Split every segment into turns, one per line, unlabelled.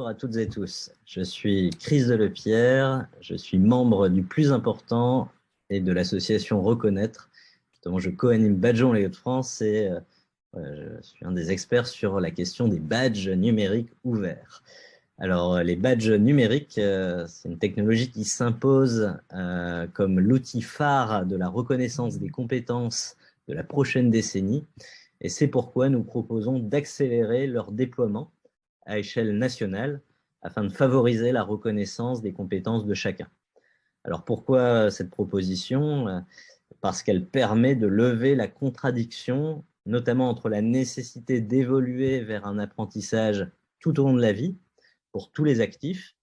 Bonjour à toutes et tous, je suis Chris Delepierre, je suis membre du plus important et de l'association Reconnaître. Justement, je co-anime Badgeons les Hauts-de-France et je suis un des experts sur la question des badges numériques ouverts. Alors, les badges numériques, c'est une technologie qui s'impose comme l'outil phare de la reconnaissance des compétences de la prochaine décennie. Et c'est pourquoi nous proposons d'accélérer leur déploiement à échelle nationale afin de favoriser la reconnaissance des compétences de chacun. Alors pourquoi cette proposition? Parce qu'elle permet de lever la contradiction, notamment entre la nécessité d'évoluer vers un apprentissage tout au long de la vie pour tous les actifs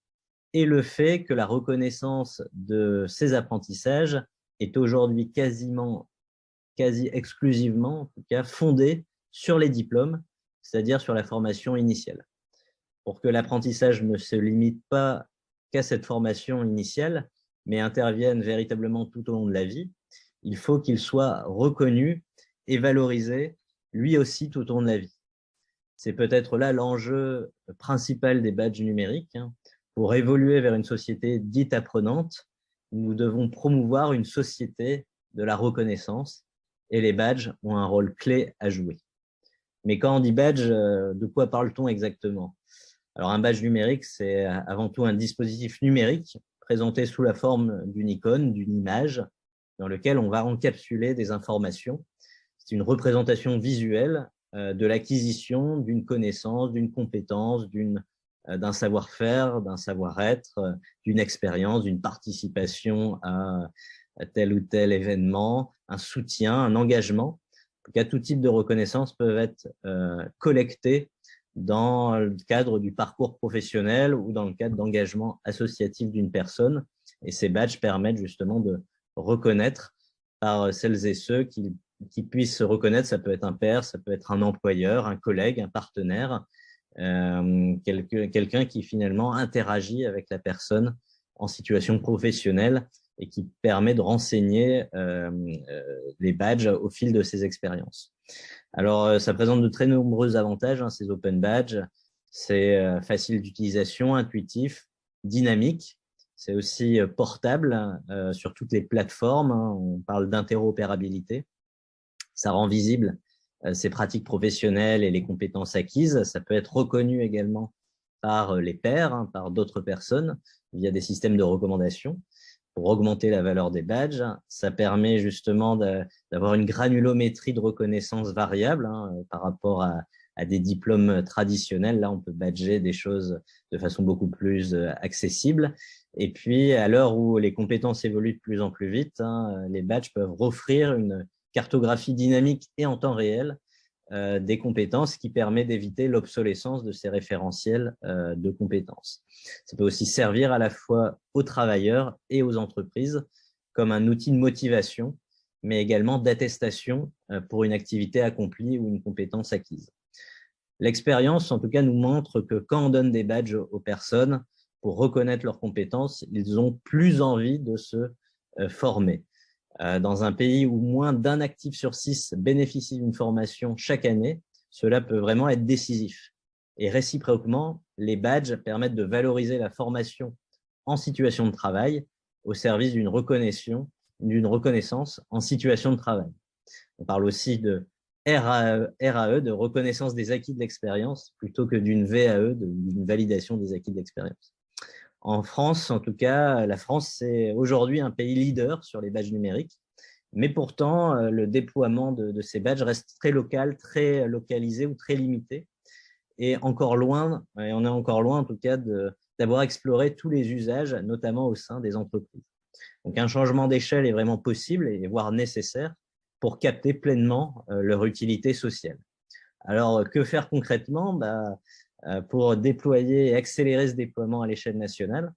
et le fait que la reconnaissance de ces apprentissages est aujourd'hui quasi exclusivement, en tout cas, fondée sur les diplômes, c'est-à-dire sur la formation initiale. Pour que l'apprentissage ne se limite pas qu'à cette formation initiale, mais intervienne véritablement tout au long de la vie, il faut qu'il soit reconnu et valorisé lui aussi tout au long de la vie. C'est peut-être là l'enjeu principal des badges numériques. Pour évoluer vers une société dite apprenante, nous devons promouvoir une société de la reconnaissance et les badges ont un rôle clé à jouer. Mais quand on dit badge, de quoi parle-t-on exactement? Alors, un badge numérique, c'est avant tout un dispositif numérique présenté sous la forme d'une icône, d'une image, dans lequel on va encapsuler des informations. C'est une représentation visuelle de l'acquisition d'une connaissance, d'une compétence, d'un savoir-faire, d'un savoir-être, d'une expérience, d'une participation à tel ou tel événement, un soutien, un engagement. En tout cas, tout type de reconnaissance peuvent être collectés dans le cadre du parcours professionnel ou dans le cadre d'engagement associatif d'une personne. Et ces badges permettent justement de reconnaître par celles et ceux qui puissent se reconnaître. Ça peut être un père, ça peut être un employeur, un collègue, un partenaire, quelqu'un qui finalement interagit avec la personne en situation professionnelle et qui permet de renseigner les badges au fil de ses expériences. Alors, ça présente de très nombreux avantages, ces open badges. C'est facile d'utilisation, intuitif, dynamique. C'est aussi portable sur toutes les plateformes. On parle d'interopérabilité. Ça rend visible ses pratiques professionnelles et les compétences acquises. Ça peut être reconnu également par les pairs, par d'autres personnes, via des systèmes de recommandation pour augmenter la valeur des badges. Ça permet justement d'avoir une granulométrie de reconnaissance variable par rapport à des diplômes traditionnels. Là, on peut badger des choses de façon beaucoup plus accessible. Et puis, à l'heure où les compétences évoluent de plus en plus vite, les badges peuvent offrir une cartographie dynamique et en temps réel des compétences qui permet d'éviter l'obsolescence de ces référentiels de compétences. Ça peut aussi servir à la fois aux travailleurs et aux entreprises comme un outil de motivation, mais également d'attestation pour une activité accomplie ou une compétence acquise. L'expérience, en tout cas, nous montre que quand on donne des badges aux personnes pour reconnaître leurs compétences, ils ont plus envie de se former. Dans un pays où moins d'un actif sur 6 bénéficie d'une formation chaque année, cela peut vraiment être décisif. Et réciproquement, les badges permettent de valoriser la formation en situation de travail au service d'une reconnaissance en situation de travail. On parle aussi de RAE, de reconnaissance des acquis de l'expérience, plutôt que d'une VAE, d'une validation des acquis de l'expérience. En France, en tout cas, la France, c'est aujourd'hui un pays leader sur les badges numériques, mais pourtant, le déploiement de ces badges reste très local, très localisé ou très limité, et encore loin, et on est encore loin en tout cas d'avoir exploré tous les usages, notamment au sein des entreprises. Donc un changement d'échelle est vraiment possible et voire nécessaire pour capter pleinement leur utilité sociale. Alors, que faire concrètement? Pour déployer et accélérer ce déploiement à l'échelle nationale,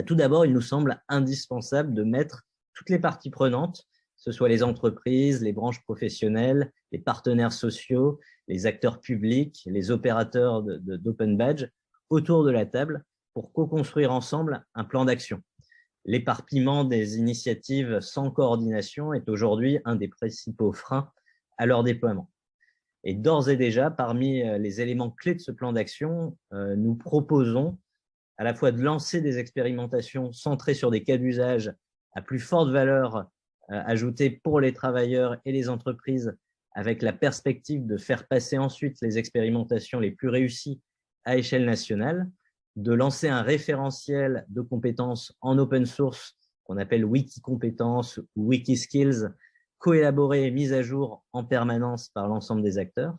tout d'abord, il nous semble indispensable de mettre toutes les parties prenantes, que ce soit les entreprises, les branches professionnelles, les partenaires sociaux, les acteurs publics, les opérateurs d'Open Badge, autour de la table pour co-construire ensemble un plan d'action. L'éparpillement des initiatives sans coordination est aujourd'hui un des principaux freins à leur déploiement. Et d'ores et déjà, parmi les éléments clés de ce plan d'action, nous proposons à la fois de lancer des expérimentations centrées sur des cas d'usage à plus forte valeur ajoutée pour les travailleurs et les entreprises, avec la perspective de faire passer ensuite les expérimentations les plus réussies à échelle nationale, de lancer un référentiel de compétences en open source qu'on appelle Wiki-compétences ou Wiki-skills, coélaboré et mis à jour en permanence par l'ensemble des acteurs,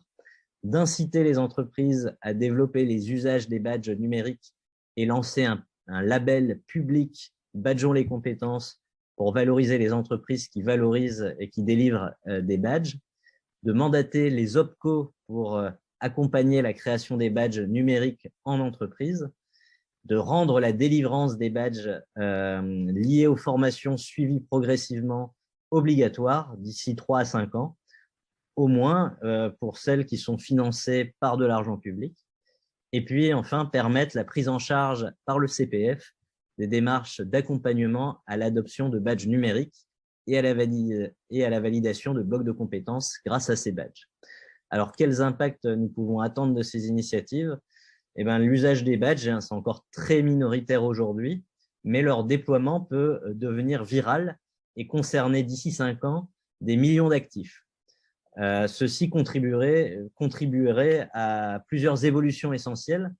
d'inciter les entreprises à développer les usages des badges numériques et lancer un label public « Badgeons les compétences » pour valoriser les entreprises qui valorisent et qui délivrent des badges, de mandater les OPCO pour accompagner la création des badges numériques en entreprise, de rendre la délivrance des badges liés aux formations suivies progressivement obligatoires d'ici 3 à 5 ans, au moins pour celles qui sont financées par de l'argent public. Et puis enfin, permettre la prise en charge par le CPF des démarches d'accompagnement à l'adoption de badges numériques et à la validation de blocs de compétences grâce à ces badges. Alors, quels impacts nous pouvons attendre de ces initiatives? Eh bien, l'usage des badges, c'est encore très minoritaire aujourd'hui, mais leur déploiement peut devenir viral et concerner d'ici 5 ans des millions d'actifs. Ceci contribuerait à plusieurs évolutions essentielles,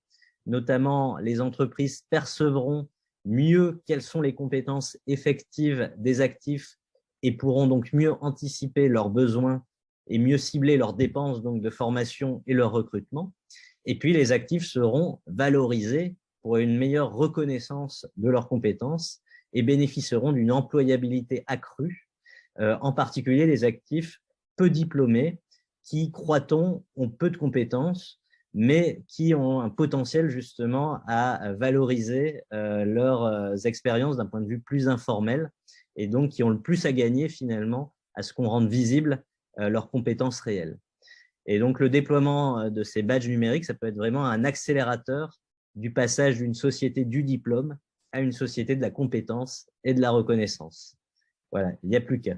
notamment les entreprises percevront mieux quelles sont les compétences effectives des actifs et pourront donc mieux anticiper leurs besoins et mieux cibler leurs dépenses donc de formation et leur recrutement. Et puis, les actifs seront valorisés pour une meilleure reconnaissance de leurs compétences et bénéficieront d'une employabilité accrue, en particulier les actifs peu diplômés qui, croit-on, ont peu de compétences, mais qui ont un potentiel justement à valoriser leurs expériences d'un point de vue plus informel et donc qui ont le plus à gagner finalement à ce qu'on rende visible leurs compétences réelles. Et donc, le déploiement de ces badges numériques, ça peut être vraiment un accélérateur du passage d'une société du diplôme à une société de la compétence et de la reconnaissance. Voilà, il n'y a plus qu'à.